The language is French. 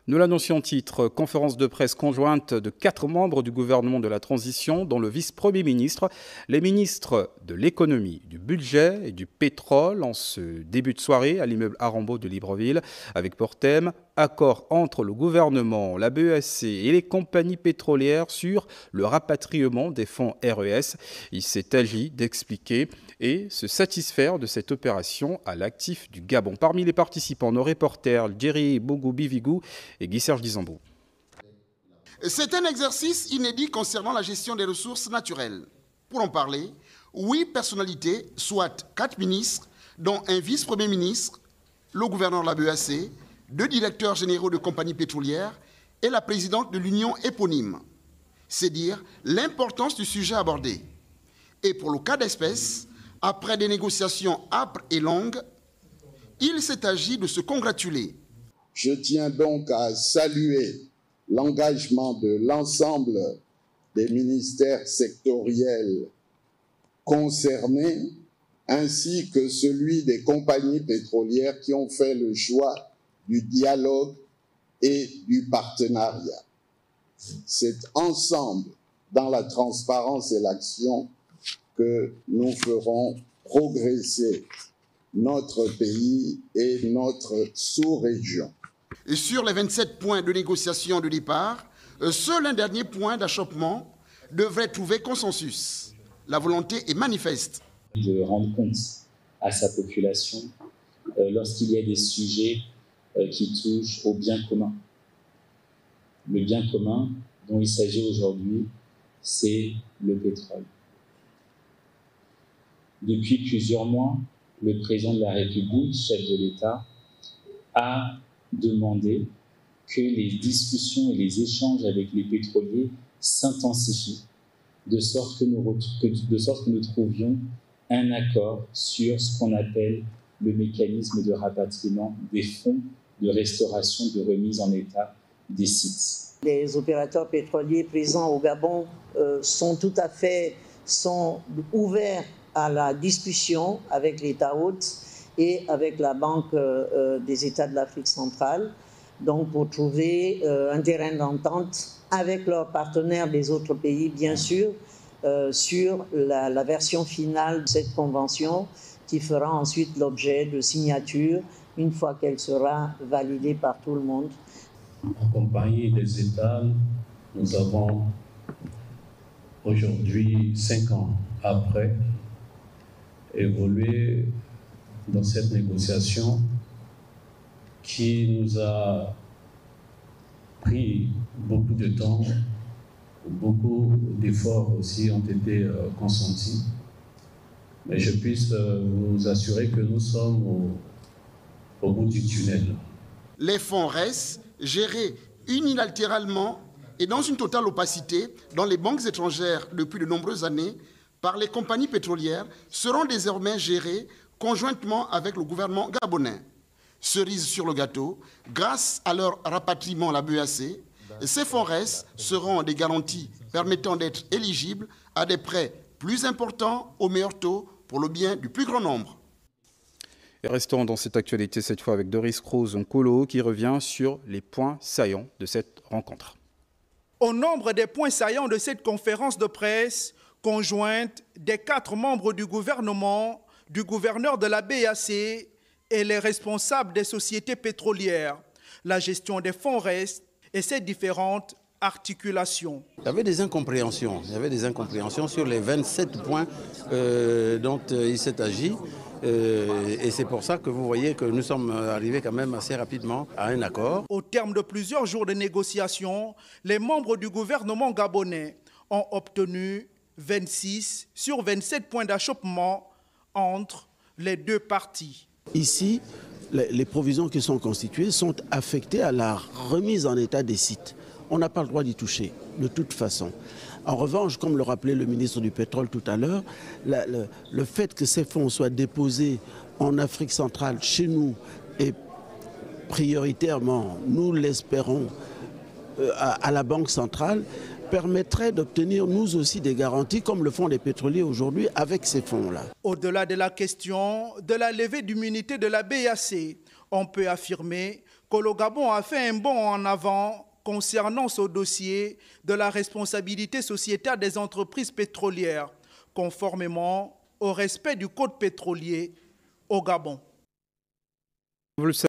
Nous l'annoncions en titre, conférence de presse conjointe de 4 membres du gouvernement de la transition, dont le vice-premier ministre, les ministres de l'économie, du budget et du pétrole en ce début de soirée à l'immeuble Arambeau de Libreville, avec pour thème accord entre le gouvernement, la BEAC et les compagnies pétrolières sur le rapatriement des fonds RES. Il s'est agi d'expliquer et se satisfaire de cette opération à l'actif du Gabon. Parmi les participants, nos reporters Jerry Bougou-Bivigou et Guy-Serge Dizambo. C'est un exercice inédit concernant la gestion des ressources naturelles. Pour en parler, 8 personnalités, soit 4 ministres, dont un vice-premier ministre, le gouverneur de la BEAC, 2 directeurs généraux de compagnies pétrolières et la présidente de l'Union éponyme. C'est dire l'importance du sujet abordé. Et pour le cas d'espèce, après des négociations âpres et longues, il s'est agi de se congratuler. Je tiens donc à saluer l'engagement de l'ensemble des ministères sectoriels concernés, ainsi que celui des compagnies pétrolières qui ont fait le choix du dialogue et du partenariat. C'est ensemble, dans la transparence et l'action, que nous ferons progresser notre pays et notre sous-région. Et sur les 27 points de négociation de départ, seul un dernier point d'achoppement devrait trouver consensus. La volonté est manifeste. De rendre compte à sa population lorsqu'il y a des sujets qui touchent au bien commun. Le bien commun dont il s'agit aujourd'hui, c'est le pétrole. Depuis plusieurs mois, le président de la République, chef de l'État, a demandé que les discussions et les échanges avec les pétroliers s'intensifient, de sorte que nous trouvions un accord sur ce qu'on appelle le mécanisme de rapatriement des fonds de restauration, de remise en état des sites. Les opérateurs pétroliers présents au Gabon sont ouverts à la discussion avec l'État hôte et avec la Banque des États de l'Afrique centrale, donc pour trouver un terrain d'entente avec leurs partenaires des autres pays, bien sûr, sur la version finale de cette convention qui fera ensuite l'objet de signature une fois qu'elle sera validée par tout le monde. En compagnie des États, nous avons aujourd'hui, 5 ans après, évolué dans cette négociation qui nous a pris beaucoup de temps, beaucoup d'efforts aussi ont été consentis. Mais je puisse vous assurer que nous sommes au bout du tunnel. Les fonds RES, gérés unilatéralement et dans une totale opacité dans les banques étrangères depuis de nombreuses années par les compagnies pétrolières, seront désormais gérés conjointement avec le gouvernement gabonais. Cerise sur le gâteau, grâce à leur rapatriement à la BEAC, ces fonds RES seront des garanties permettant d'être éligibles à des prêts plus importants au meilleur taux pour le bien du plus grand nombre. Et restons dans cette actualité cette fois avec Doris Kroos-Nkolo qui revient sur les points saillants de cette rencontre. Au nombre des points saillants de cette conférence de presse conjointe des 4 membres du gouvernement, du gouverneur de la BEAC et les responsables des sociétés pétrolières, la gestion des fonds RES et ses différentes articulations. Il y avait des incompréhensions. Sur les 27 points dont il s'est agi. Et c'est pour ça que vous voyez que nous sommes arrivés quand même assez rapidement à un accord. Au terme de plusieurs jours de négociations, les membres du gouvernement gabonais ont obtenu 26 sur 27 points d'achoppement entre les 2 parties. Ici, les provisions qui sont constituées sont affectées à la remise en état des sites. On n'a pas le droit d'y toucher, de toute façon. En revanche, comme le rappelait le ministre du Pétrole tout à l'heure, le fait que ces fonds soient déposés en Afrique centrale, chez nous, et prioritairement, nous l'espérons, à la Banque centrale, permettrait d'obtenir nous aussi des garanties, comme le font les pétroliers aujourd'hui, avec ces fonds-là. Au-delà de la question de la levée d'immunité de la BEAC, on peut affirmer que le Gabon a fait un bond en avant concernant ce dossier de la responsabilité sociétale des entreprises pétrolières, conformément au respect du code pétrolier au Gabon. Vous le savez.